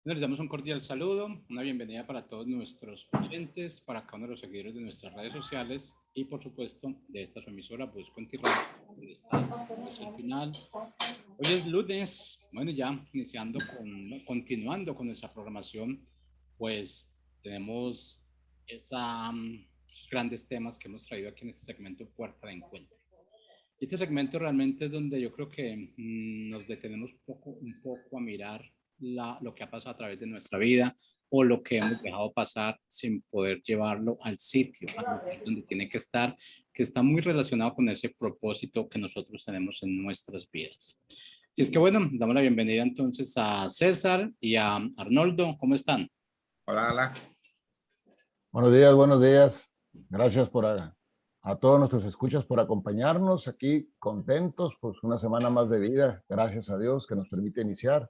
Les damos un cordial saludo, una bienvenida para todos nuestros oyentes, para cada uno de los seguidores de nuestras redes sociales y, por supuesto, de esta su emisora, Buscuenti Radio, donde estás al final. Hoy es lunes, bueno, ya continuando con nuestra programación, pues tenemos esos grandes temas que hemos traído aquí en este segmento Puerta de Encuentro. Este segmento realmente es donde yo creo que nos detenemos un poco a mirar lo que ha pasado a través de nuestra vida o lo que hemos dejado pasar sin poder llevarlo al sitio, al lugar donde tiene que estar, que está muy relacionado con ese propósito que nosotros tenemos en nuestras vidas. Así es que bueno, damos la bienvenida entonces a César y a Arnoldo. ¿Cómo están? Hola, hola. Buenos días, buenos días. Gracias a todos nuestros escuchas por acompañarnos aquí, contentos, pues una semana más de vida, gracias a Dios que nos permite iniciar.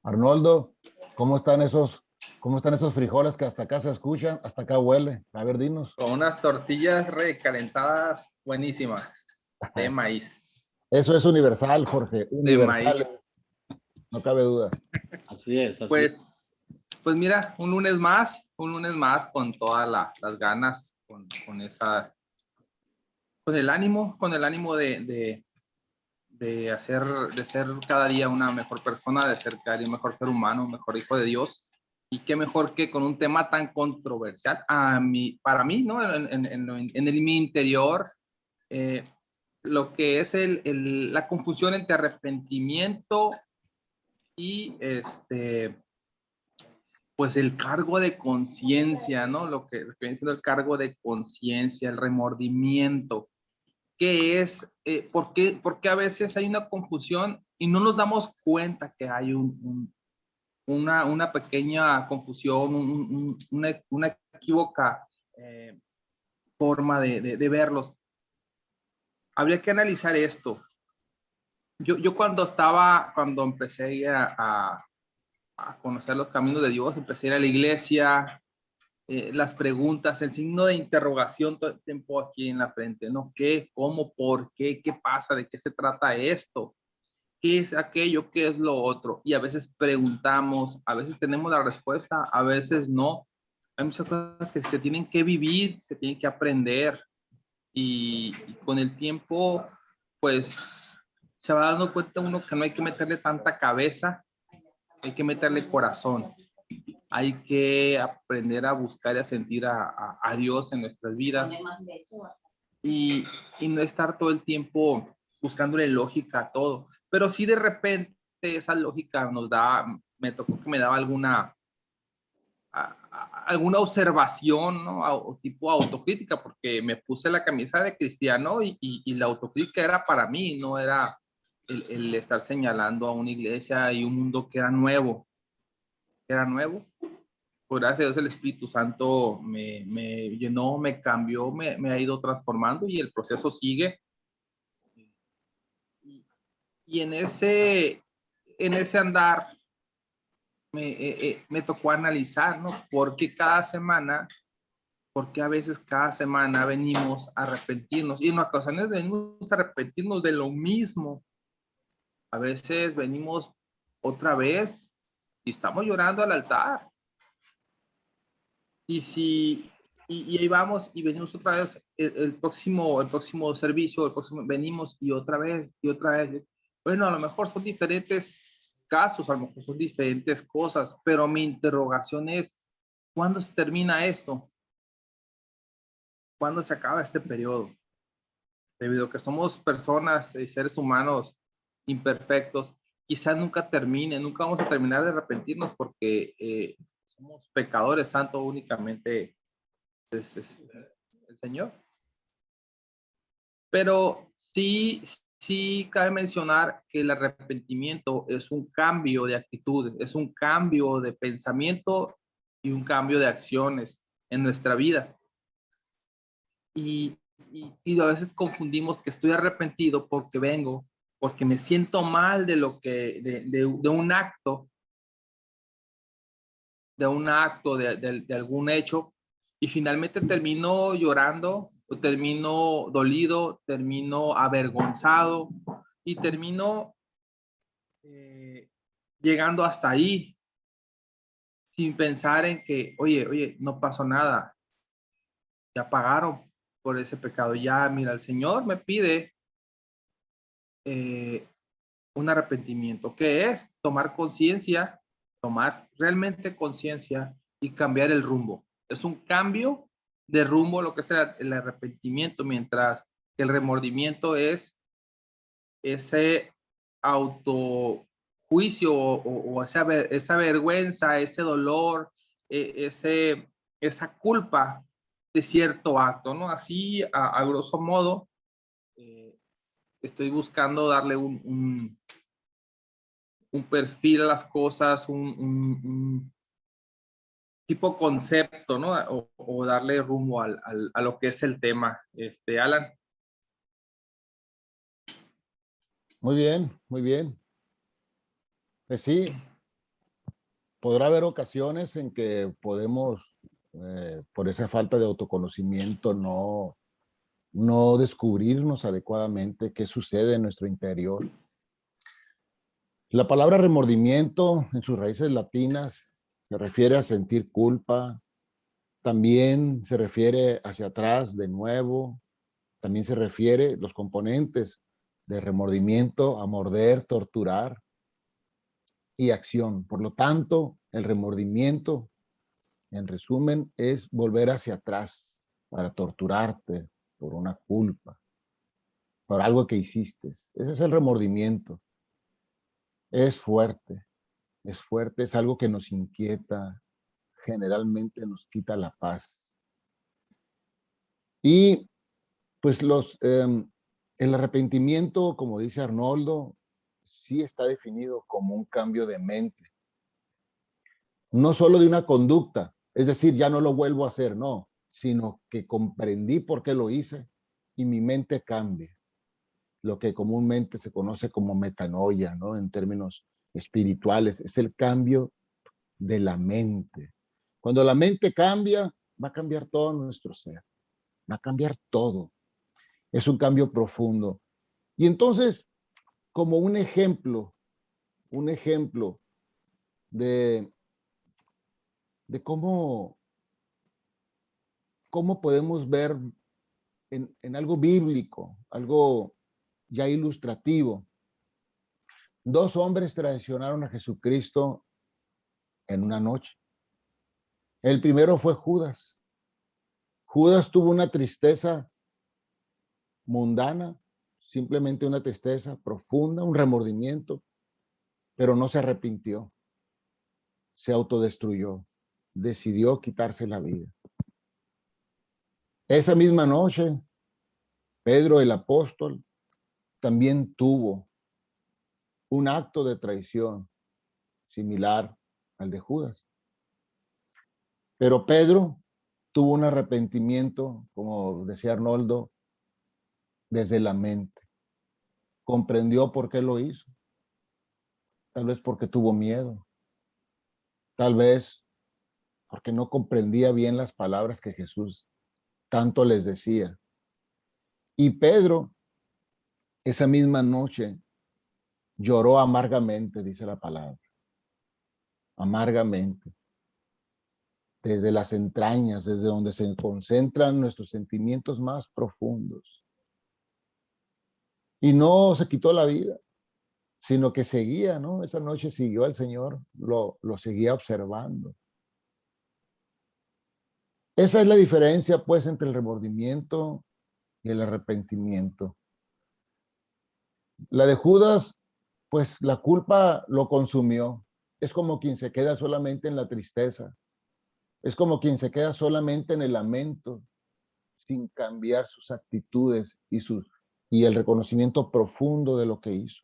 Arnoldo, cómo están esos frijoles que hasta acá se escuchan, hasta acá huele? A ver, dinos. Con unas tortillas recalentadas buenísimas de maíz. Eso es universal, Jorge, De universal, maíz. no cabe duda. Así es, así Pues mira, un lunes más con todas las ganas, con el ánimo de ser cada día una mejor persona, de ser cada día un mejor ser humano, un mejor hijo de Dios. Y qué mejor que con un tema tan controversial para mí, ¿no? Mi interior, lo que es la confusión entre arrepentimiento y pues el cargo de conciencia, ¿no? Lo que viene siendo el cargo de conciencia, el remordimiento. ¿Qué es? ¿Por qué a veces hay una confusión y no nos damos cuenta que hay una pequeña confusión, una equívoca forma de verlos? Habría que analizar esto. Yo cuando empecé a conocer los caminos de Dios, empecé a ir a la iglesia, las preguntas, el signo de interrogación todo el tiempo aquí en la frente, ¿no? ¿Qué? ¿Cómo? ¿Por qué? ¿Qué pasa? ¿De qué se trata esto? ¿Qué es aquello? ¿Qué es lo otro? Y a veces preguntamos, a veces tenemos la respuesta, a veces no. Hay muchas cosas que se tienen que vivir, se tienen que aprender y con el tiempo, pues se va dando cuenta uno que no hay que meterle tanta cabeza, hay que meterle corazón. Hay que aprender a buscar y a sentir a Dios en nuestras vidas y no estar todo el tiempo buscándole lógica a todo. Pero si de repente esa lógica me tocó que me daba alguna observación, ¿no? O tipo autocrítica, porque me puse la camisa de cristiano y la autocrítica era para mí, no era el estar señalando a una iglesia y un mundo que era nuevo. Por gracias a Dios el Espíritu Santo me llenó, me cambió, me ha ido transformando y el proceso sigue. Y en ese andar me tocó analizar, ¿no? Porque a veces cada semana venimos a arrepentirnos y en ocasiones venimos a arrepentirnos de lo mismo. A veces venimos otra vez y estamos llorando al altar. Y ahí vamos y venimos otra vez el próximo servicio, venimos y otra vez y otra vez. Bueno, a lo mejor son diferentes casos, a lo mejor son diferentes cosas, pero mi interrogación es, ¿cuándo se termina esto? ¿Cuándo se acaba este periodo? Debido a que somos personas y seres humanos imperfectos, quizás nunca termine, nunca vamos a terminar de arrepentirnos porque somos pecadores, santo únicamente es el Señor. Pero sí cabe mencionar que el arrepentimiento es un cambio de actitud, es un cambio de pensamiento y un cambio de acciones en nuestra vida. Y a veces confundimos que estoy arrepentido porque me siento mal de un acto, de algún hecho, y finalmente termino llorando, termino dolido, termino avergonzado y termino llegando hasta ahí. sin pensar en que, oye, no pasó nada, ya pagaron por ese pecado. Ya, mira, el Señor me pide un arrepentimiento, que es tomar conciencia, tomar realmente conciencia y cambiar el rumbo. Es un cambio de rumbo lo que es el arrepentimiento, mientras que el remordimiento es ese autojuicio o esa vergüenza, ese dolor, esa culpa de cierto acto, ¿no? Así, a grosso modo, estoy buscando darle un perfil a las cosas, un tipo concepto, ¿no? O darle rumbo a lo que es el tema. Alan. Muy bien, muy bien. Pues sí, podrá haber ocasiones en que podemos, por esa falta de autoconocimiento, no descubrirnos adecuadamente qué sucede en nuestro interior. La palabra remordimiento en sus raíces latinas se refiere a sentir culpa, también se refiere hacia atrás de nuevo, también se refiere los componentes de remordimiento a morder, torturar y acción. Por lo tanto, el remordimiento, en resumen, es volver hacia atrás para torturarte por una culpa, por algo que hiciste. Ese es el remordimiento. Es fuerte, es algo que nos inquieta, generalmente nos quita la paz. Y pues el arrepentimiento, como dice Arnoldo, sí está definido como un cambio de mente. No solo de una conducta, es decir, ya no lo vuelvo a hacer, no, sino que comprendí por qué lo hice y mi mente cambia. Lo que comúnmente se conoce como metanoia, ¿no? En términos espirituales, es el cambio de la mente. Cuando la mente cambia, va a cambiar todo nuestro ser, va a cambiar todo. Es un cambio profundo. Y entonces, como un ejemplo de, de cómo podemos ver en algo bíblico, algo ya ilustrativo. Dos hombres traicionaron a Jesucristo en una noche. El primero fue Judas. Judas tuvo una tristeza mundana, simplemente una tristeza profunda, un remordimiento, pero no se arrepintió, se autodestruyó, decidió quitarse la vida. Esa misma noche, Pedro el apóstol también tuvo un acto de traición similar al de Judas. Pero Pedro tuvo un arrepentimiento, como decía Arnoldo, desde la mente. Comprendió por qué lo hizo. Tal vez porque tuvo miedo. Tal vez porque no comprendía bien las palabras que Jesús tanto les decía. Y Pedro, esa misma noche, lloró amargamente, dice la palabra. Amargamente. Desde las entrañas, desde donde se concentran nuestros sentimientos más profundos. Y no se quitó la vida, sino que seguía, ¿no? Esa noche siguió al Señor, lo seguía observando. Esa es la diferencia, pues, entre el remordimiento y el arrepentimiento. La de Judas, pues, la culpa lo consumió. Es como quien se queda solamente en la tristeza. Es como quien se queda solamente en el lamento, sin cambiar sus actitudes y el reconocimiento profundo de lo que hizo.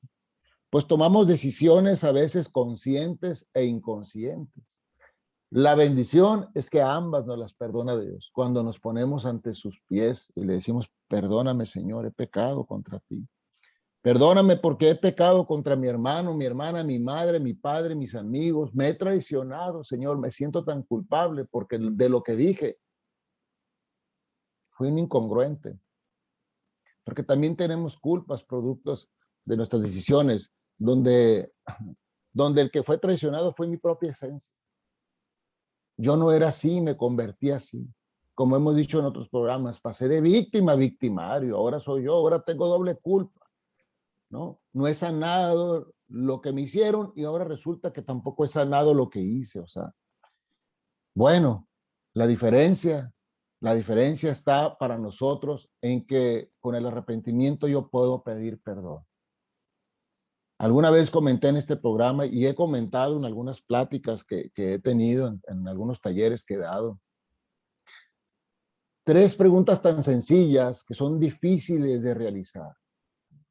Pues tomamos decisiones a veces conscientes e inconscientes. La bendición es que ambas nos las perdona Dios. Cuando nos ponemos ante sus pies y le decimos, perdóname Señor, he pecado contra ti. Perdóname porque he pecado contra mi hermano, mi hermana, mi madre, mi padre, mis amigos. Me he traicionado, Señor. Me siento tan culpable porque de lo que dije fui un incongruente. Porque también tenemos culpas, productos de nuestras decisiones, donde el que fue traicionado fue mi propia esencia. Yo no era así, me convertí así. Como hemos dicho en otros programas, pasé de víctima a victimario, ahora soy yo, ahora tengo doble culpa, ¿no? No he sanado lo que me hicieron y ahora resulta que tampoco he sanado lo que hice, o sea, bueno, la diferencia, la diferencia está para nosotros en que con el arrepentimiento yo puedo pedir perdón. Alguna vez comenté en este programa y he comentado en algunas pláticas que he tenido, en algunos talleres que he dado, 3 preguntas tan sencillas que son difíciles de realizar.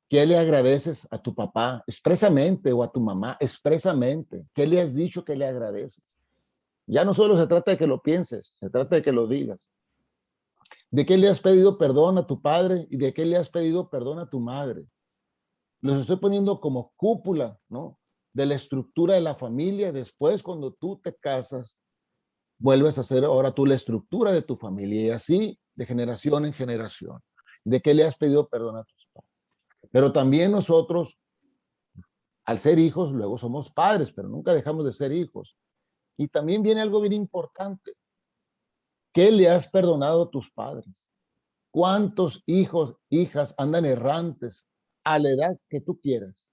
¿Qué le agradeces a tu papá expresamente o a tu mamá expresamente? ¿Qué le has dicho que le agradeces? Ya no solo se trata de que lo pienses, se trata de que lo digas. ¿De qué le has pedido perdón a tu padre y de qué le has pedido perdón a tu madre? Los estoy poniendo como cúpula, ¿no? De la estructura de la familia. Después, cuando tú te casas, vuelves a hacer ahora tú la estructura de tu familia y así de generación en generación. ¿De qué le has pedido perdón a tus padres? Pero también nosotros, al ser hijos, luego somos padres, pero nunca dejamos de ser hijos. Y también viene algo bien importante. ¿Qué le has perdonado a tus padres? ¿Cuántos hijos, hijas andan errantes a la edad que tú quieras?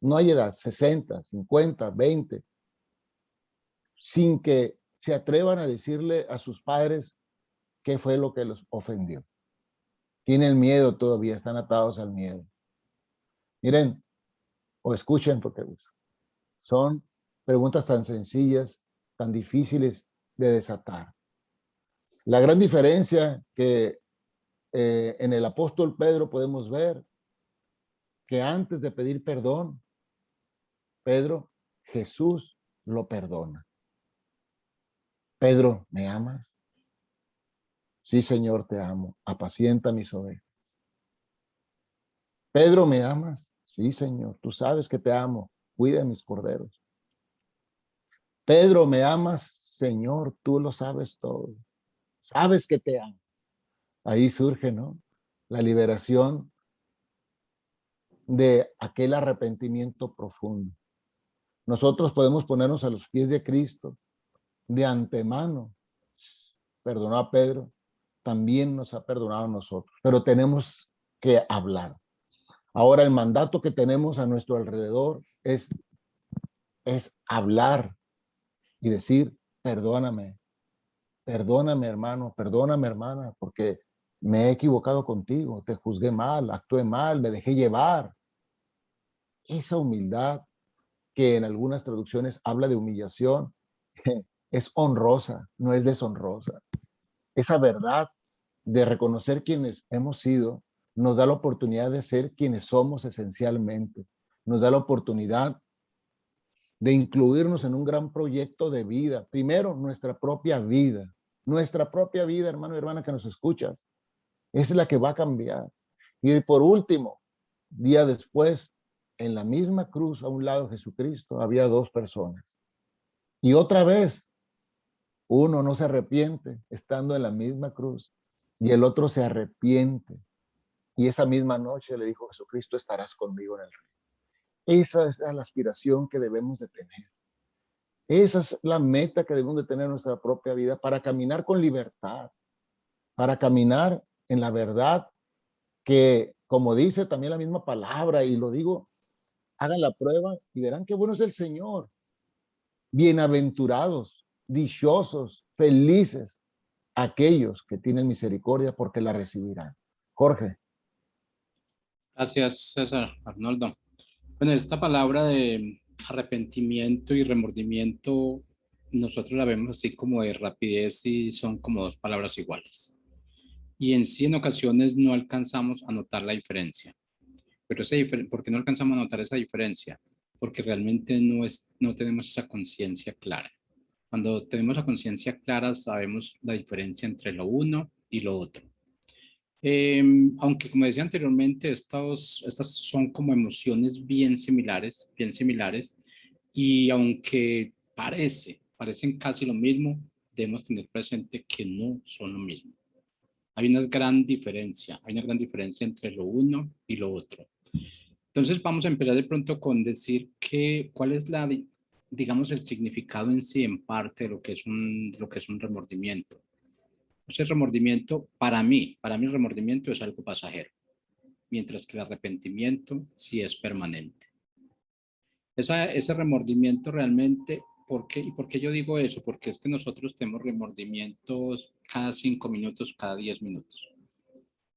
No hay edad, 60, 50, 20, sin que se atrevan a decirle a sus padres qué fue lo que los ofendió. Tienen miedo todavía, están atados al miedo. Miren, o escuchen, porque son preguntas tan sencillas, tan difíciles de desatar. La gran diferencia que en el apóstol Pedro podemos ver que antes de pedir perdón, Pedro, Jesús lo perdona. Pedro, ¿me amas? Sí, Señor, te amo. Apacienta mis ovejas. Pedro, ¿me amas? Sí, Señor, tú sabes que te amo. Cuida mis corderos. Pedro, ¿me amas? Señor, tú lo sabes todo. Sabes que te amo. Ahí surge, ¿no? La liberación de aquel arrepentimiento profundo. Nosotros podemos ponernos a los pies de Cristo de antemano. Perdonó a Pedro, también nos ha perdonado a nosotros, pero tenemos que hablar. Ahora el mandato que tenemos a nuestro alrededor es hablar y decir, perdóname, perdóname hermano, perdóname hermana, porque me he equivocado contigo, te juzgué mal, actué mal, me dejé llevar. Esa humildad que en algunas traducciones habla de humillación, es honrosa, no es deshonrosa. Esa verdad de reconocer quienes hemos sido nos da la oportunidad de ser quienes somos esencialmente. Nos da la oportunidad de incluirnos en un gran proyecto de vida. Primero, nuestra propia vida. Nuestra propia vida, hermano y hermana que nos escuchas, es la que va a cambiar. Y por último, día después, en la misma cruz, a un lado de Jesucristo, había 2 personas. Y otra vez, uno no se arrepiente estando en la misma cruz y el otro se arrepiente. Y esa misma noche le dijo Jesucristo, estarás conmigo en el reino. Esa es la aspiración que debemos de tener. Esa es la meta que debemos de tener en nuestra propia vida para caminar con libertad, para caminar en la verdad que, como dice también la misma palabra, y lo digo, hagan la prueba y verán qué bueno es el Señor. Bienaventurados, dichosos, felices, aquellos que tienen misericordia porque la recibirán. Jorge. Gracias, César, Arnoldo. Bueno, esta palabra de arrepentimiento y remordimiento, nosotros la vemos así como de rapidez y son como 2 palabras iguales. Y en sí, en ocasiones no alcanzamos a notar la diferencia. Pero ¿por qué no alcanzamos a notar esa diferencia? Porque realmente no tenemos esa conciencia clara. Cuando tenemos la conciencia clara, sabemos la diferencia entre lo uno y lo otro. Aunque como decía anteriormente, estas son como emociones bien similares, y aunque parecen casi lo mismo, debemos tener presente que no son lo mismo. Hay una gran diferencia entre lo uno y lo otro. Entonces vamos a empezar de pronto con decir cuál es digamos, el significado en sí, en parte, de lo que es un remordimiento. Ese remordimiento, para mí el remordimiento es algo pasajero, mientras que el arrepentimiento sí es permanente. Ese remordimiento realmente, ¿y por qué yo digo eso? Porque es que nosotros tenemos remordimientos cada 5 minutos, cada 10 minutos.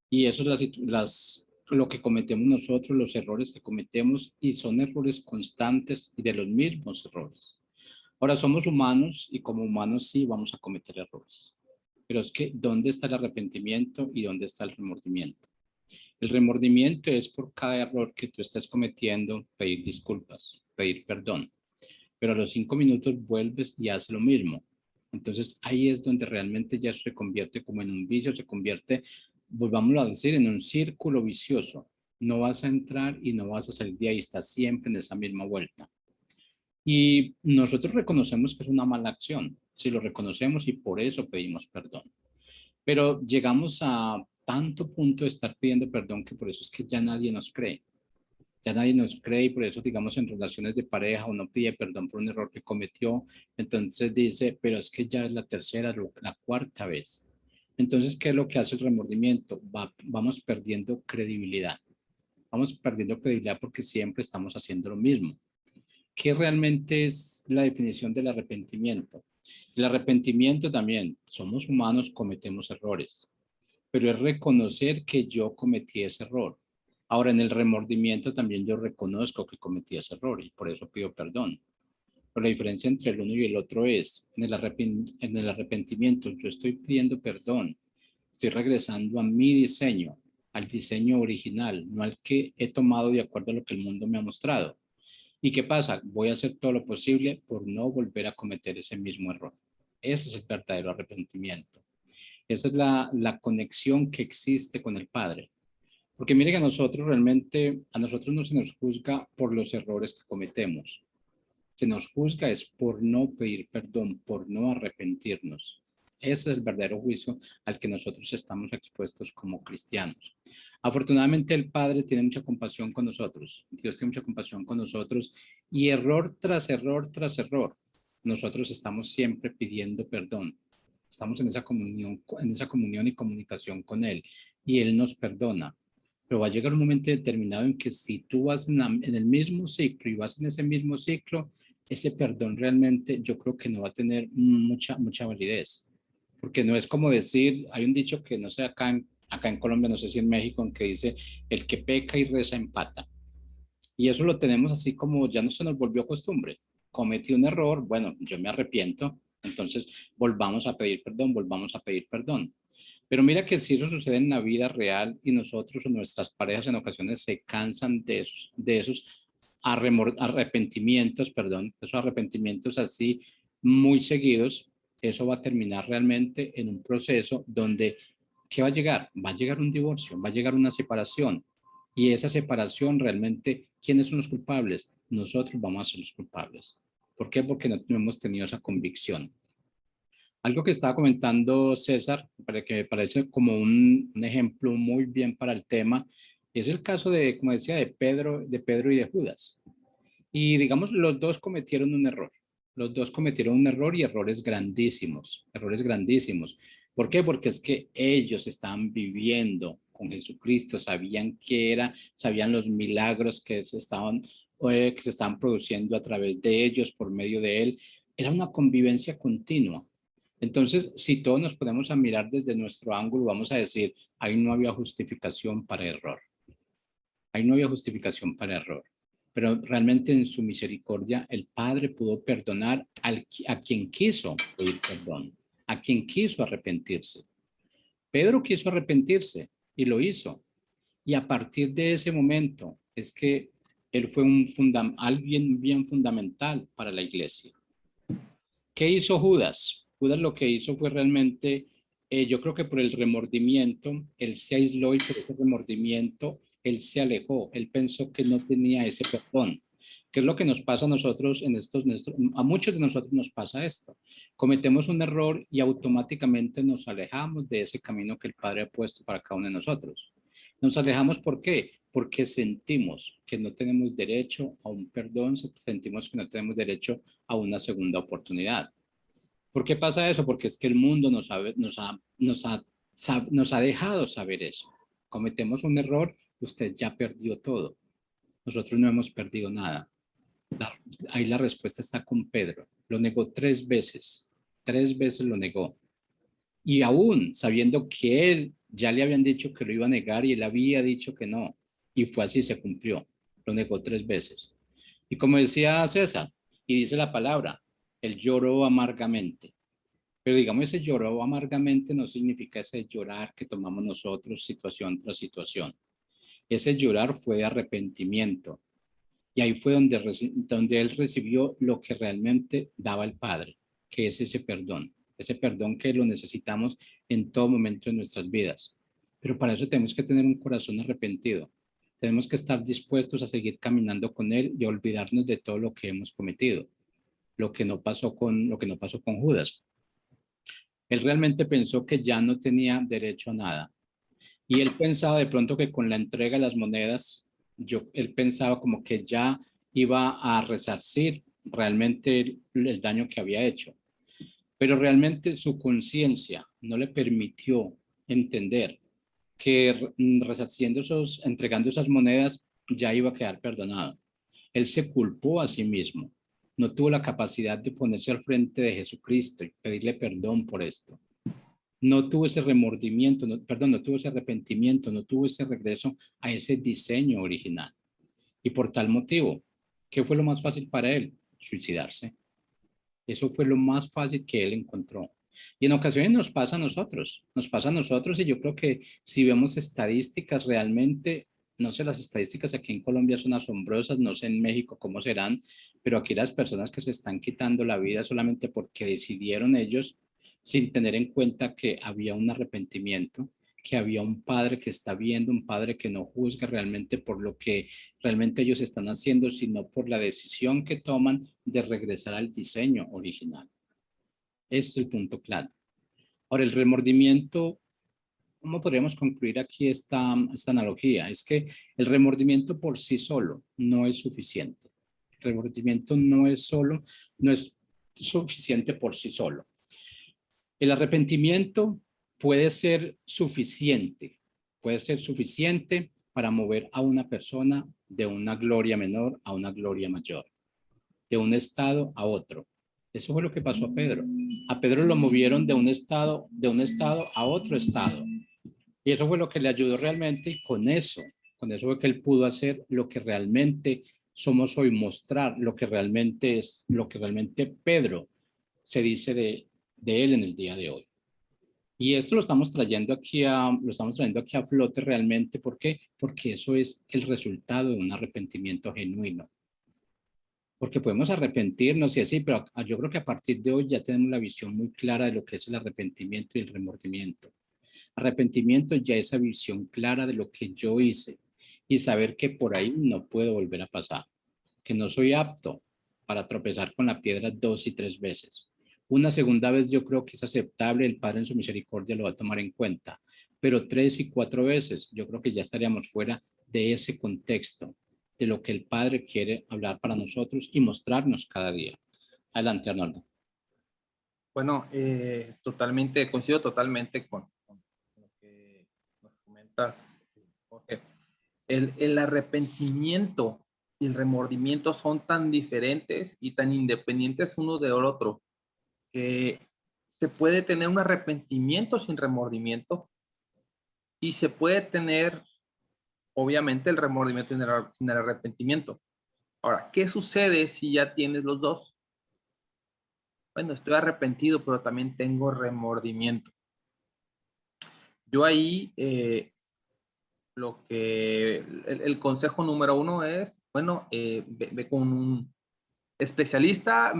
Y eso es lo que cometemos nosotros, los errores que cometemos, y son errores constantes y de los mismos errores. Ahora, somos humanos y como humanos sí vamos a cometer errores. Pero es que, ¿dónde está el arrepentimiento y dónde está el remordimiento? El remordimiento es por cada error que tú estás cometiendo, pedir disculpas, pedir perdón. Pero a los 5 minutos vuelves y haces lo mismo. Entonces ahí es donde realmente ya se convierte como en un vicio, se convierte, volvámoslo a decir, en un círculo vicioso. No vas a entrar y no vas a salir de ahí, estás siempre en esa misma vuelta. Y nosotros reconocemos que es una mala acción, si lo reconocemos y por eso pedimos perdón. Pero llegamos a tanto punto de estar pidiendo perdón que por eso es que ya nadie nos cree. Ya nadie nos cree y por eso, digamos, en relaciones de pareja uno pide perdón por un error que cometió, entonces dice, pero es que ya es la tercera, la cuarta vez. Entonces, ¿qué es lo que hace el remordimiento? Vamos perdiendo credibilidad. Vamos perdiendo credibilidad porque siempre estamos haciendo lo mismo. ¿Qué realmente es la definición del arrepentimiento? El arrepentimiento también, somos humanos, cometemos errores, pero es reconocer que yo cometí ese error. Ahora, en el remordimiento también yo reconozco que cometí ese error y por eso pido perdón. Pero la diferencia entre el uno y el otro es, en el arrepentimiento yo estoy pidiendo perdón, estoy regresando a mi diseño, al diseño original, no al que he tomado de acuerdo a lo que el mundo me ha mostrado. ¿Y qué pasa? Voy a hacer todo lo posible por no volver a cometer ese mismo error. Ese es el verdadero arrepentimiento. Esa es la conexión que existe con el Padre. Porque mire que a nosotros realmente, a nosotros no se nos juzga por los errores que cometemos. Se nos juzga es por no pedir perdón, por no arrepentirnos. Ese es el verdadero juicio al que nosotros estamos expuestos como cristianos. Afortunadamente el Padre tiene mucha compasión con nosotros. Dios tiene mucha compasión con nosotros y error tras error tras error, nosotros estamos siempre pidiendo perdón. Estamos en esa comunión y comunicación con Él y Él nos perdona. Pero va a llegar un momento determinado en que si tú vas en el mismo ciclo y vas en ese mismo ciclo, ese perdón realmente yo creo que no va a tener mucha validez. Porque no es como decir, hay un dicho que no sé acá en Colombia, no sé si en México, en que dice, el que peca y reza empata. Y eso lo tenemos así como ya no se nos volvió costumbre. Cometí un error, bueno, yo me arrepiento, entonces volvamos a pedir perdón, volvamos a pedir perdón. Pero mira que si eso sucede en la vida real y nosotros o nuestras parejas en ocasiones se cansan de esos arrepentimientos, perdón, esos arrepentimientos así muy seguidos, eso va a terminar realmente en un proceso donde, ¿qué va a llegar? Va a llegar un divorcio, va a llegar una separación. Y esa separación realmente, ¿quiénes son los culpables? Nosotros vamos a ser los culpables. ¿Por qué? Porque no hemos tenido esa convicción. Algo que estaba comentando César, para que me parece como un ejemplo muy bien para el tema, es el caso de, como decía, de Pedro y de Judas. Y digamos, los dos cometieron un error. Los dos cometieron un error y errores grandísimos, errores grandísimos. ¿Por qué? Porque es que ellos estaban viviendo con Jesucristo, sabían qué era, sabían los milagros que se estaban produciendo a través de ellos, por medio de él. Era una convivencia continua. Entonces, si todos nos ponemos a mirar desde nuestro ángulo, vamos a decir, ahí no había justificación para error. Ahí no había justificación para error. Pero realmente en su misericordia, el Padre pudo perdonar a quien quiso pedir perdón, a quien quiso arrepentirse. Pedro quiso arrepentirse y lo hizo. Y a partir de ese momento es que él fue alguien bien fundamental para la iglesia. ¿Qué hizo Judas? Judas lo que hizo fue realmente, yo creo que por el remordimiento, él se aisló y por ese remordimiento, él se alejó, él pensó que no tenía ese perdón. ¿Qué es lo que nos pasa a nosotros a muchos de nosotros nos pasa esto? Cometemos un error y automáticamente nos alejamos de ese camino que el Padre ha puesto para cada uno de nosotros. Nos alejamos, ¿por qué? porque sentimos que no tenemos derecho a un perdón, sentimos que no tenemos derecho a una segunda oportunidad. ¿Por qué pasa eso? Porque es que el mundo nos ha dejado saber eso. Cometemos un error, usted ya perdió todo. Nosotros no hemos perdido nada. Ahí la respuesta está con Pedro. Lo negó 3 veces. 3 veces lo negó. Y aún sabiendo que él ya le habían dicho que lo iba a negar y él había dicho que no. Y fue así, se cumplió. Lo negó 3 veces. Y como decía César, y dice la palabra, él lloró amargamente. Pero digamos, ese lloró amargamente no significa ese llorar que tomamos nosotros situación tras situación. Ese llorar fue de arrepentimiento. Y ahí fue donde él recibió lo que realmente daba el Padre, que es ese perdón que lo necesitamos en todo momento de nuestras vidas. Pero para eso tenemos que tener un corazón arrepentido. Tenemos que estar dispuestos a seguir caminando con Él y olvidarnos de todo lo que hemos cometido, lo que no pasó con Judas. Él realmente pensó que ya no tenía derecho a nada. Y él pensaba de pronto que con la entrega de las monedas, él pensaba como que ya iba a resarcir realmente el daño que había hecho. Pero realmente su conciencia no le permitió entender que entregando esas monedas ya iba a quedar perdonado. Él se culpó a sí mismo. No tuvo la capacidad de ponerse al frente de Jesucristo y pedirle perdón por esto. No tuvo ese remordimiento, no tuvo ese arrepentimiento, no tuvo ese regreso a ese diseño original. Y por tal motivo, ¿qué fue lo más fácil para él? Suicidarse. Eso fue lo más fácil que él encontró. Y en ocasiones nos pasa a nosotros y yo creo que si vemos estadísticas realmente, no sé, las estadísticas aquí en Colombia son asombrosas, no sé en México cómo serán, pero aquí las personas que se están quitando la vida solamente porque decidieron ellos, sin tener en cuenta que había un arrepentimiento, que había un padre que está viendo, un padre que no juzga realmente por lo que realmente ellos están haciendo, sino por la decisión que toman de regresar al diseño original. Ese es el punto clave. Ahora, el remordimiento, ¿cómo podríamos concluir aquí esta analogía? Es que el remordimiento por sí solo no es suficiente. El remordimiento no es suficiente por sí solo. El arrepentimiento puede ser suficiente para mover a una persona de una gloria menor a una gloria mayor, de un estado a otro. Eso fue lo que pasó a Pedro. A Pedro lo movieron de un estado a otro estado. Y eso fue lo que le ayudó realmente y con eso fue que él pudo hacer lo que realmente somos hoy, mostrar lo que realmente es, lo que realmente Pedro se dice de él en el día de hoy. Y esto lo estamos trayendo aquí a flote realmente. ¿Por qué? Porque eso es el resultado de un arrepentimiento genuino. Porque podemos arrepentirnos y así, pero yo creo que a partir de hoy ya tenemos la visión muy clara de lo que es el arrepentimiento y el remordimiento. Arrepentimiento ya esa visión clara de lo que yo hice y saber que por ahí no puedo volver a pasar, que no soy apto para tropezar con la piedra 2 y 3 veces. Una segunda vez yo creo que es aceptable, el Padre en su misericordia lo va a tomar en cuenta, pero 3 y 4 veces yo creo que ya estaríamos fuera de ese contexto, de lo que el Padre quiere hablar para nosotros y mostrarnos cada día. Adelante, Arnoldo. Bueno, coincido totalmente con lo que nos comentas, Jorge. El arrepentimiento y el remordimiento son tan diferentes y tan independientes uno del otro que se puede tener un arrepentimiento sin remordimiento y se puede tener, obviamente, el remordimiento sin el arrepentimiento. Ahora, ¿qué sucede si ya tienes los dos? Bueno, estoy arrepentido, pero también tengo remordimiento. Yo ahí, el consejo número 1 es, bueno, ve con un especialista,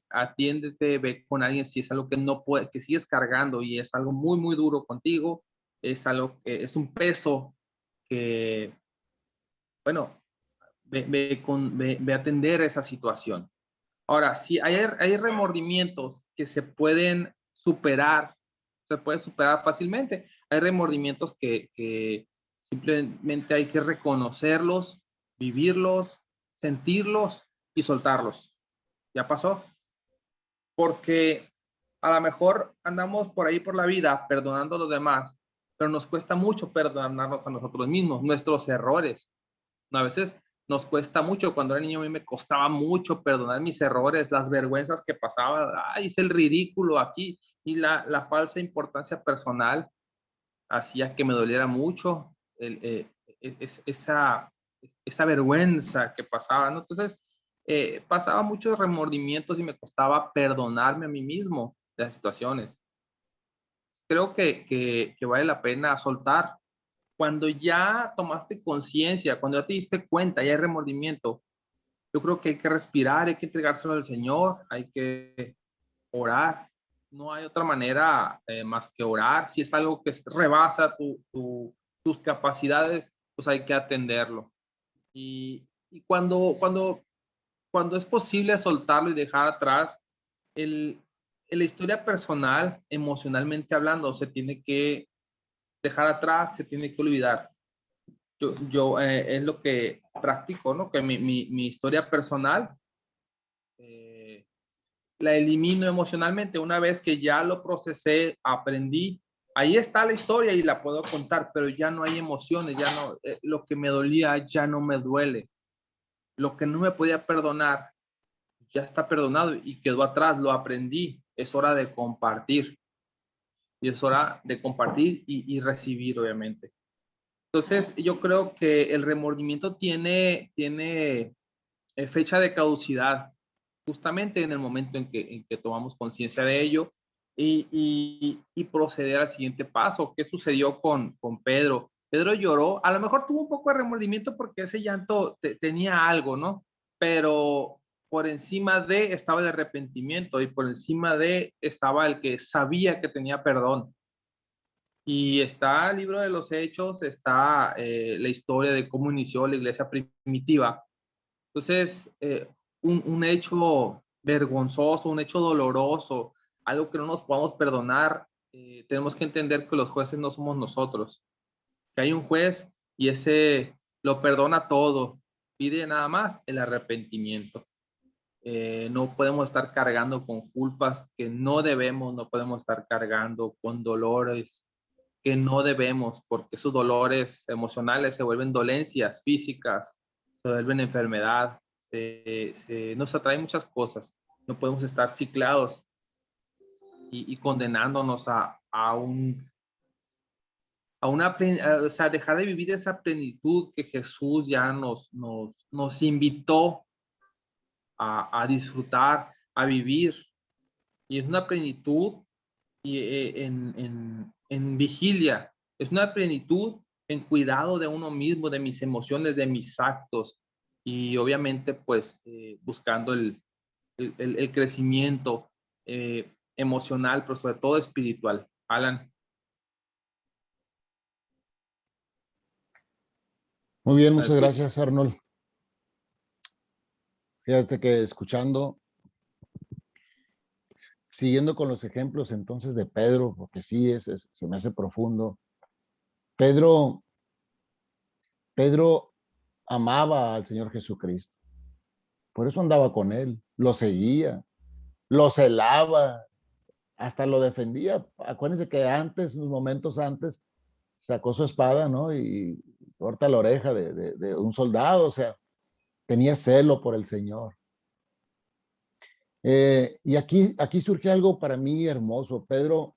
atiéndete, ve con alguien si es algo que no puede, que sigues cargando y es algo muy, muy duro contigo, es algo que es un peso que, bueno, ve a atender esa situación. Ahora, si hay remordimientos que se pueden superar fácilmente. Hay remordimientos que Simplemente hay que reconocerlos, vivirlos, sentirlos y soltarlos. Ya pasó. Porque a lo mejor andamos por ahí por la vida perdonando a los demás, pero nos cuesta mucho perdonarnos a nosotros mismos, nuestros errores. A veces nos cuesta mucho. Cuando era niño a mí me costaba mucho perdonar mis errores, las vergüenzas que pasaba. Ay, hice el ridículo aquí. Y la falsa importancia personal hacía que me doliera mucho esa, esa vergüenza que pasaba, ¿no? Entonces, pasaba muchos remordimientos y me costaba perdonarme a mí mismo de las situaciones. Creo que vale la pena soltar. Cuando ya tomaste conciencia, cuando ya te diste cuenta, ya hay remordimiento, yo creo que hay que respirar, hay que entregárselo al Señor, hay que orar. No hay otra manera más que orar. Si es algo que rebasa tus capacidades, pues hay que atenderlo. Y cuando es posible soltarlo y dejar atrás, el, en la historia personal, emocionalmente hablando, se tiene que dejar atrás, se tiene que olvidar. Yo es lo que practico, ¿no? Que mi historia personal eh, la elimino emocionalmente. Una vez que ya lo procesé, aprendí, ahí está la historia y la puedo contar, pero ya no hay emociones, ya no, lo que me dolía ya no me duele. Lo que no me podía perdonar ya está perdonado y quedó atrás, lo aprendí. Es hora de compartir y es hora de compartir y recibir, obviamente. Entonces, yo creo que el remordimiento tiene fecha de caducidad, justamente en el momento en que tomamos conciencia de ello y proceder al siguiente paso. ¿Qué sucedió con Pedro? Pedro lloró, a lo mejor tuvo un poco de remordimiento porque ese llanto tenía algo, ¿no? Pero por encima de estaba el arrepentimiento y por encima de estaba el que sabía que tenía perdón. Y está el libro de los Hechos, está la historia de cómo inició la iglesia primitiva. Entonces, un hecho vergonzoso, un hecho doloroso, algo que no nos podamos perdonar, tenemos que entender que los jueces no somos nosotros, que hay un juez y ese lo perdona todo, pide nada más el arrepentimiento. No podemos estar cargando con culpas que no debemos, no podemos estar cargando con dolores que no debemos, porque esos dolores emocionales se vuelven dolencias físicas, se vuelven enfermedad, nos atraen muchas cosas. No podemos estar ciclados y condenándonos a una, o sea, dejar de vivir esa plenitud que Jesús ya nos invitó a disfrutar, a vivir. Y es una plenitud y, en vigilia, es una plenitud en cuidado de uno mismo, de mis emociones, de mis actos y obviamente pues buscando el crecimiento emocional, pero sobre todo espiritual. Alan. Muy bien, ¿Me muchas escuchas? gracias, Arnold. Fíjate que escuchando, siguiendo con los ejemplos entonces de Pedro, porque sí, se me hace profundo. Pedro, Pedro amaba al Señor Jesucristo, por eso andaba con él, lo seguía, lo celaba, hasta lo defendía. Acuérdense que antes, unos momentos antes, sacó su espada, ¿no? Y corta la oreja de un soldado, o sea, tenía celo por el Señor. Y aquí surge algo para mí hermoso. Pedro,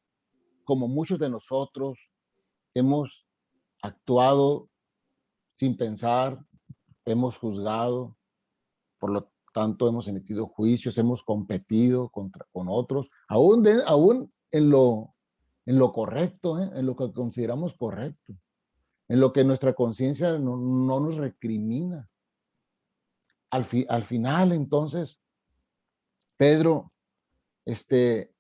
como muchos de nosotros, hemos actuado sin pensar, hemos juzgado, por lo tanto hemos emitido juicios, hemos competido con otros, aún en lo correcto, en lo que consideramos correcto, en lo que nuestra conciencia no nos recrimina. Al final, entonces, Pedro, este,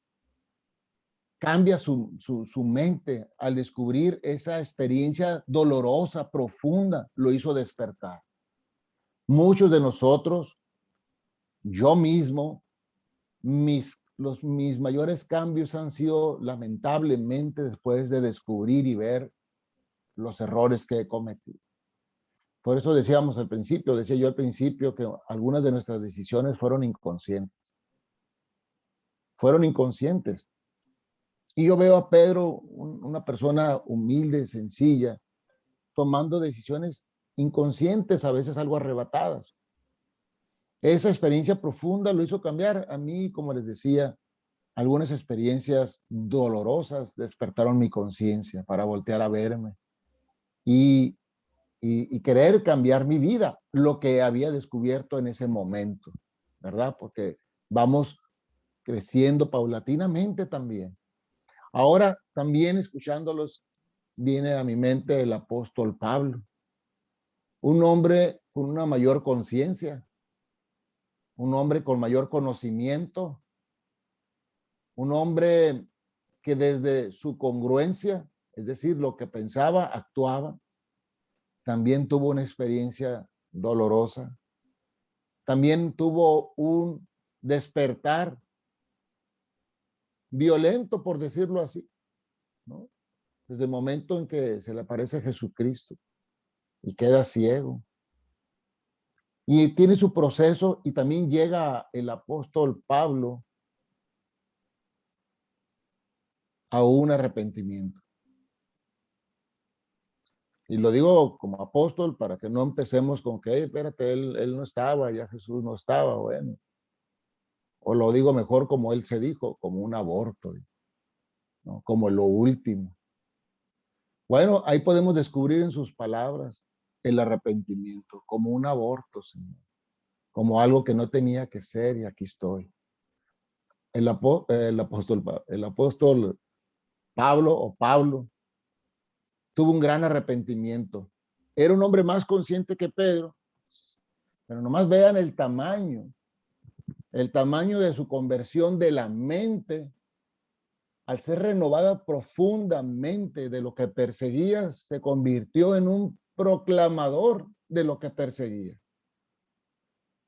cambia su mente al descubrir esa experiencia dolorosa, profunda, lo hizo despertar. Muchos de nosotros, yo mismo, mis mayores cambios han sido lamentablemente después de descubrir y ver los errores que he cometido. Por eso decía yo al principio que algunas de nuestras decisiones fueron inconscientes. Fueron inconscientes. Y yo veo a Pedro, una persona humilde, sencilla, tomando decisiones inconscientes, a veces algo arrebatadas. Esa experiencia profunda lo hizo cambiar. A mí, como les decía, algunas experiencias dolorosas despertaron mi conciencia para voltear a verme y querer cambiar mi vida, lo que había descubierto en ese momento, ¿verdad? Porque vamos creciendo paulatinamente también. Ahora, también escuchándolos, viene a mi mente el apóstol Pablo, un hombre con una mayor conciencia, un hombre con mayor conocimiento, un hombre que desde su congruencia, es decir, lo que pensaba, actuaba, también tuvo una experiencia dolorosa, también tuvo un despertar violento, por decirlo así, ¿no? Desde el momento en que se le aparece Jesucristo y queda ciego. Y tiene su proceso y también llega el apóstol Pablo a un arrepentimiento. Y lo digo como apóstol para que no empecemos con que, espérate, él no estaba, ya Jesús no estaba, bueno. O lo digo mejor como él se dijo, como un aborto, ¿no? Como lo último. Bueno, ahí podemos descubrir en sus palabras el arrepentimiento, como un aborto, Señor, como algo que no tenía que ser y aquí estoy. El apóstol Pablo tuvo un gran arrepentimiento. Era un hombre más consciente que Pedro, pero nomás vean el tamaño de su conversión de la mente, al ser renovada profundamente de lo que perseguía, se convirtió en un proclamador de lo que perseguía.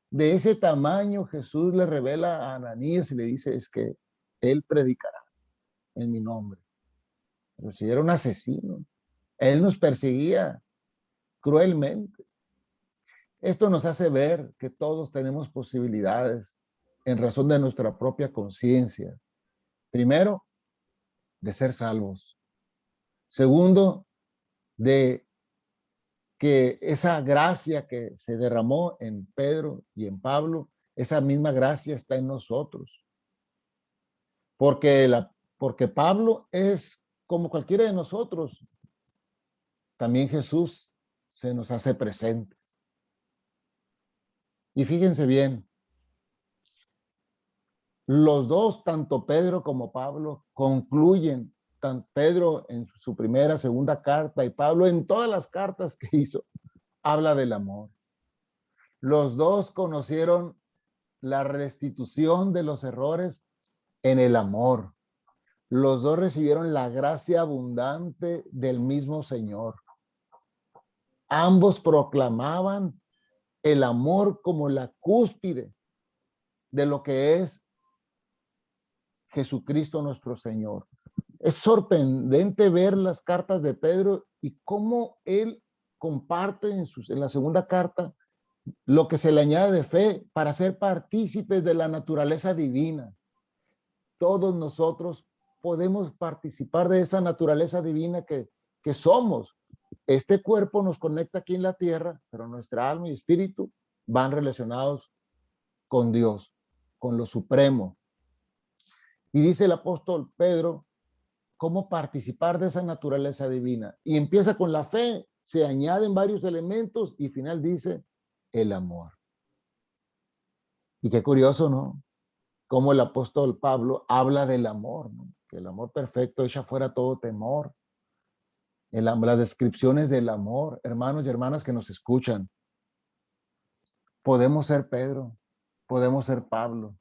De ese tamaño Jesús le revela a Ananías y le dice, es que él predicará en mi nombre. Pero si era un asesino, él nos perseguía cruelmente. Esto nos hace ver que todos tenemos posibilidades en razón de nuestra propia conciencia. Primero, de ser salvos. Segundo, de que esa gracia que se derramó en Pedro y en Pablo, esa misma gracia está en nosotros. Porque Pablo es como cualquiera de nosotros. También Jesús se nos hace presentes. Y fíjense bien, los dos, tanto Pedro como Pablo, concluyen, tanto Pedro en su primera, segunda carta y Pablo en todas las cartas que hizo, habla del amor. Los dos conocieron la restitución de los errores en el amor. Los dos recibieron la gracia abundante del mismo Señor. Ambos proclamaban el amor como la cúspide de lo que es Jesucristo nuestro Señor. Es sorprendente ver las cartas de Pedro y cómo él comparte en la segunda carta lo que se le añade de fe para ser partícipes de la naturaleza divina. Todos nosotros podemos participar de esa naturaleza divina que somos. Este cuerpo nos conecta aquí en la tierra, pero nuestra alma y espíritu van relacionados con Dios, con lo supremo. Y dice el apóstol Pedro, cómo participar de esa naturaleza divina. Y empieza con la fe, se añaden varios elementos y al final dice el amor. Y qué curioso, ¿no? Cómo el apóstol Pablo habla del amor, ¿no? Que el amor perfecto echa fuera todo temor. Las descripciones del amor, hermanos y hermanas que nos escuchan. Podemos ser Pedro, podemos ser Pablo.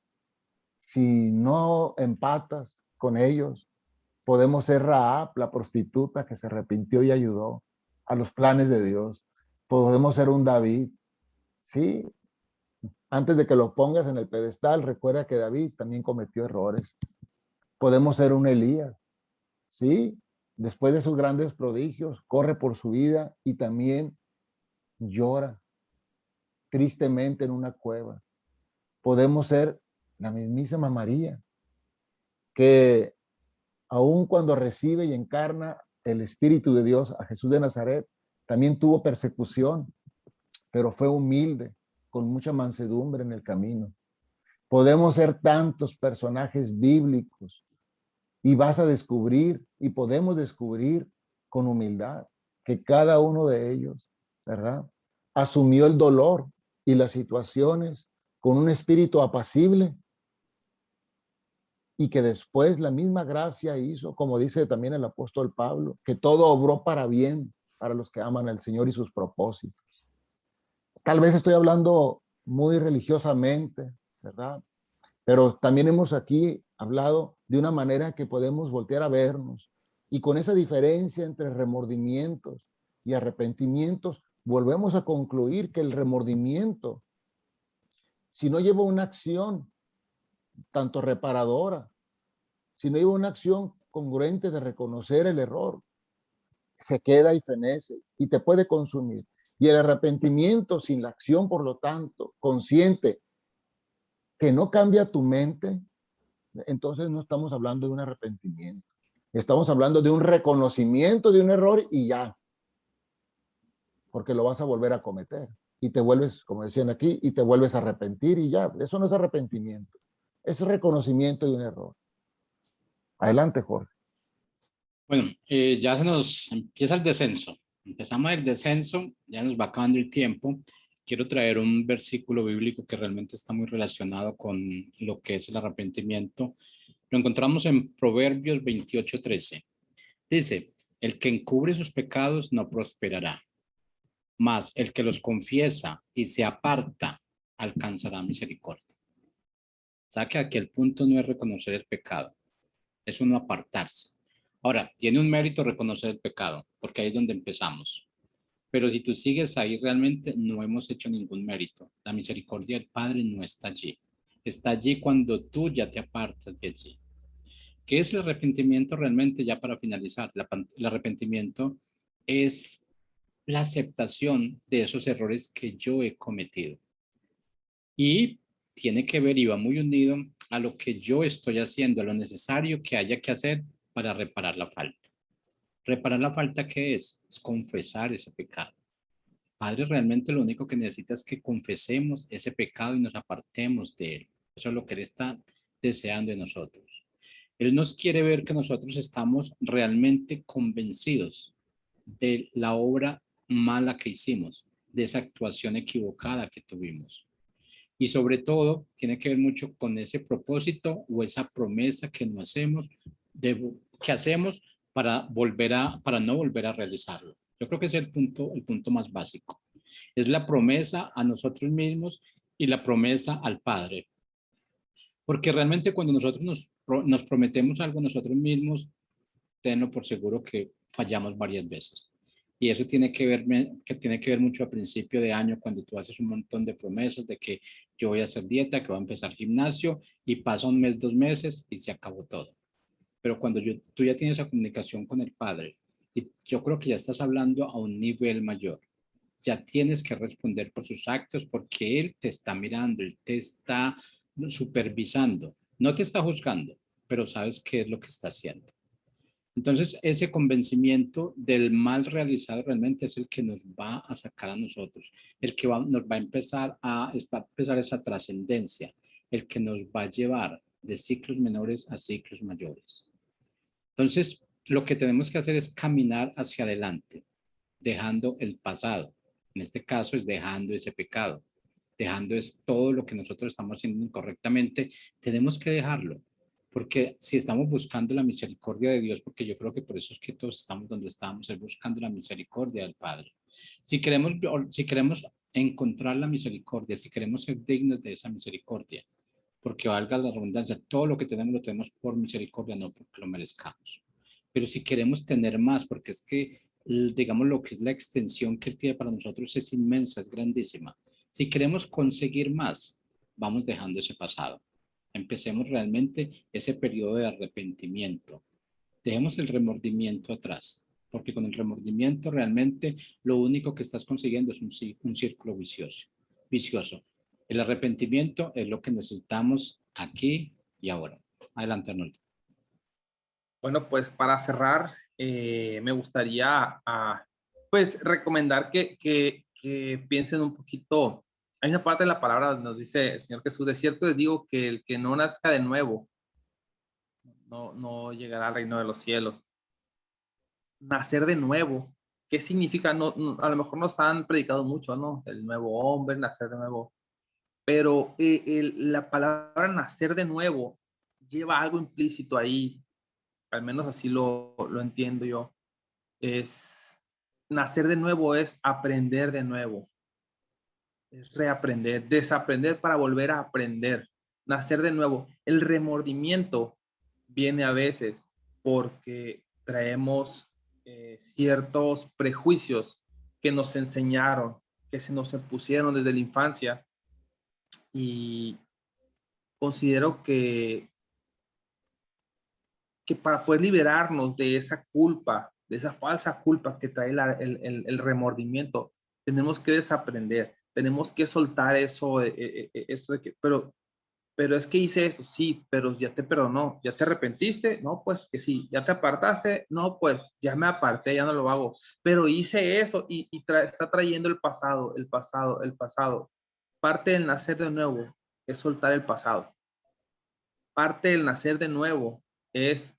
Si no empatas con ellos, podemos ser Rahab, la prostituta que se arrepintió y ayudó a los planes de Dios. Podemos ser un David. Sí, antes de que lo pongas en el pedestal, recuerda que David también cometió errores. Podemos ser un Elías. Sí, después de esos grandes prodigios, corre por su vida y también llora tristemente en una cueva. Podemos ser la mismísima María, que aun cuando recibe y encarna el Espíritu de Dios a Jesús de Nazaret, también tuvo persecución, pero fue humilde, con mucha mansedumbre en el camino. Podemos ser tantos personajes bíblicos y vas a descubrir y podemos descubrir con humildad que cada uno de ellos, ¿verdad? Asumió el dolor y las situaciones con un espíritu apacible y que después la misma gracia hizo, como dice también el apóstol Pablo, que todo obró para bien para los que aman al Señor y sus propósitos. Tal vez estoy hablando muy religiosamente, ¿verdad? Pero también hemos aquí hablado de una manera que podemos voltear a vernos y con esa diferencia entre remordimientos y arrepentimientos, volvemos a concluir que el remordimiento, si no lleva una acción tanto reparadora, si no lleva una acción congruente de reconocer el error, se queda y fenece y te puede consumir. Y el arrepentimiento sin la acción, por lo tanto, consciente, que no cambia tu mente, entonces no estamos hablando de un arrepentimiento. Estamos hablando de un reconocimiento de un error y ya. Porque lo vas a volver a cometer. Y te vuelves, como decían aquí, y te vuelves a arrepentir y ya. Eso no es arrepentimiento. Es reconocimiento de un error. Adelante, Jorge. Bueno, ya se nos empieza el descenso. Empezamos el descenso, ya nos va acabando el tiempo. Quiero traer un versículo bíblico que realmente está muy relacionado con lo que es el arrepentimiento. Lo encontramos en Proverbios 28:13. Dice, el que encubre sus pecados no prosperará, mas el que los confiesa y se aparta alcanzará misericordia. O sea que aquí el punto no es reconocer el pecado, es uno apartarse. Ahora, tiene un mérito reconocer el pecado, porque ahí es donde empezamos. Pero si tú sigues ahí, realmente no hemos hecho ningún mérito. La misericordia del Padre no está allí. Está allí cuando tú ya te apartas de allí. ¿Qué es el arrepentimiento realmente? Ya para finalizar, el arrepentimiento es la aceptación de esos errores que yo he cometido. Y tiene que ver y va muy unido a lo que yo estoy haciendo, a lo necesario que haya que hacer para reparar la falta. ¿Reparar la falta qué es? Es confesar ese pecado. Padre, realmente lo único que necesita es que confesemos ese pecado y nos apartemos de él. Eso es lo que Él está deseando de nosotros. Él nos quiere ver que nosotros estamos realmente convencidos de la obra mala que hicimos, de esa actuación equivocada que tuvimos. Y sobre todo, tiene que ver mucho con ese propósito o esa promesa que no hacemos, que hacemos para no volver a realizarlo. Yo creo que ese es el punto más básico. Es la promesa a nosotros mismos y la promesa al Padre. Porque realmente cuando nosotros nos prometemos algo nosotros mismos, tenlo por seguro que fallamos varias veces. Y eso tiene que ver mucho a principio de año, cuando tú haces un montón de promesas de que yo voy a hacer dieta, que voy a empezar gimnasio, y pasa un mes, 2 meses y se acabó todo. Pero cuando tú ya tienes esa comunicación con el Padre, y yo creo que ya estás hablando a un nivel mayor, ya tienes que responder por sus actos porque Él te está mirando, Él te está supervisando, no te está juzgando, pero sabes qué es lo que está haciendo. Entonces, ese convencimiento del mal realizado realmente es el que nos va a sacar a nosotros, el que nos va a empezar esa trascendencia, el que nos va a llevar de ciclos menores a ciclos mayores. Entonces, lo que tenemos que hacer es caminar hacia adelante, dejando el pasado. En este caso es dejando ese pecado, dejando es todo lo que nosotros estamos haciendo incorrectamente, tenemos que dejarlo. Porque si estamos buscando la misericordia de Dios, porque yo creo que por eso es que todos estamos donde estamos, es buscando la misericordia del Padre. Si queremos encontrar la misericordia, si queremos ser dignos de esa misericordia, porque valga la redundancia, todo lo que tenemos lo tenemos por misericordia, no porque lo merezcamos. Pero si queremos tener más, porque es que, digamos, lo que es la extensión que Él tiene para nosotros es inmensa, es grandísima. Si queremos conseguir más, vamos dejando ese pasado. Empecemos realmente ese periodo de arrepentimiento, dejemos el remordimiento atrás, porque con el remordimiento realmente lo único que estás consiguiendo es un círculo vicioso. El arrepentimiento es lo que necesitamos aquí y ahora. Adelante, Arnoldo. Bueno, pues para cerrar, me gustaría pues recomendar que piensen un poquito. Hay una parte de la palabra donde nos dice el Señor Jesús: de cierto les digo que el que no nazca de nuevo no llegará al reino de los cielos. Nacer de nuevo, ¿qué significa? A lo mejor nos han predicado mucho, ¿no? El nuevo hombre, nacer de nuevo. Pero la palabra nacer de nuevo lleva algo implícito ahí, al menos así lo entiendo yo. Nacer de nuevo es aprender de nuevo, es reaprender, desaprender para volver a aprender, nacer de nuevo. El remordimiento viene a veces porque traemos ciertos prejuicios que nos enseñaron, que se nos impusieron desde la infancia, y considero que para poder liberarnos de esa culpa, de esa falsa culpa que trae el remordimiento, tenemos que desaprender, tenemos que soltar eso, eso de que, pero es que hice esto, sí, pero ya te perdonó, ya te arrepentiste, no, pues que sí, ya te apartaste, no, pues ya me aparté, ya no lo hago, pero hice eso y está trayendo el pasado, el pasado, el pasado. Parte del nacer de nuevo es soltar el pasado. Parte del nacer de nuevo es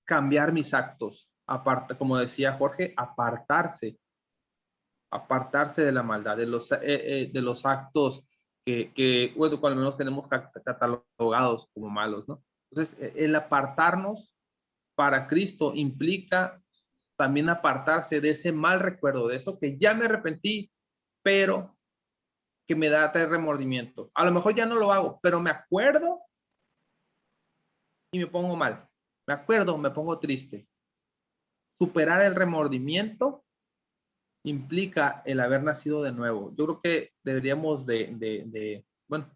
cambiar mis actos, aparte, como decía Jorge, apartarse de la maldad, de los actos bueno, cuando menos tenemos catalogados como malos, ¿no? Entonces, el apartarnos para Cristo implica también apartarse de ese mal recuerdo, de eso que ya me arrepentí, pero que me da remordimiento. A lo mejor ya no lo hago, pero me acuerdo y me pongo mal. Me acuerdo, me pongo triste. Superar el remordimiento implica el haber nacido de nuevo. Yo creo que deberíamos bueno,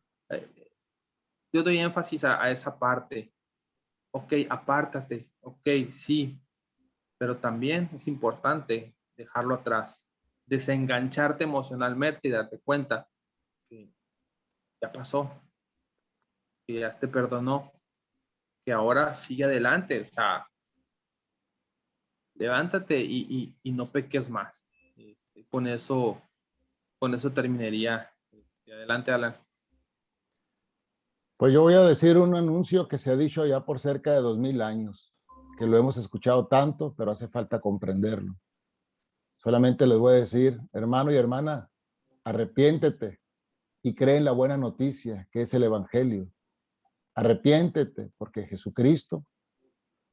yo doy énfasis a esa parte. Ok, apártate. Ok, sí, pero también es importante dejarlo atrás, desengancharte emocionalmente y darte cuenta que ya pasó, que ya te perdonó, que ahora sigue adelante. O sea, levántate y no peques más. Con eso terminaría. Adelante, Alan. Pues yo voy a decir un anuncio que se ha dicho ya por cerca de 2000 años, que lo hemos escuchado tanto, pero hace falta comprenderlo. Solamente les voy a decir, hermano y hermana, arrepiéntete y cree en la buena noticia, que es el Evangelio. Arrepiéntete porque Jesucristo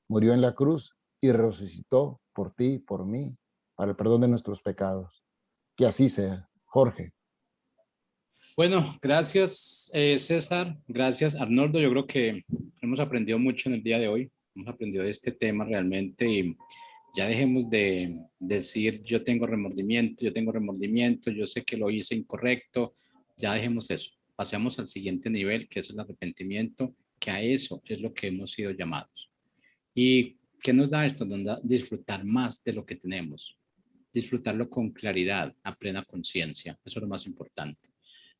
murió en la cruz y resucitó por ti y por mí, para el perdón de nuestros pecados. Que así sea. Jorge. Bueno, gracias César, gracias Arnoldo. Yo creo que hemos aprendido mucho en el día de hoy, hemos aprendido de este tema realmente y ya dejemos de decir yo tengo remordimiento, yo sé que lo hice incorrecto, ya dejemos eso. Pasemos al siguiente nivel, que es el arrepentimiento, que a eso es lo que hemos sido llamados. ¿Y qué nos da esto? Nos da disfrutar más de lo que tenemos, disfrutarlo con claridad, a plena conciencia, eso es lo más importante.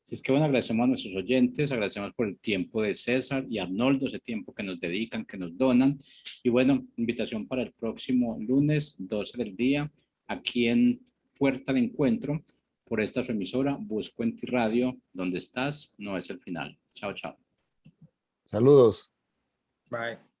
Así es que bueno, agradecemos a nuestros oyentes, agradecemos por el tiempo de César y Arnoldo, ese tiempo que nos dedican, que nos donan. Y bueno, invitación para el próximo lunes, 12 del día, aquí en Puerta de Encuentro, por esta su emisora, Busco en Ti Radio, donde estás, no es el final. Chao, chao. Saludos. Bye.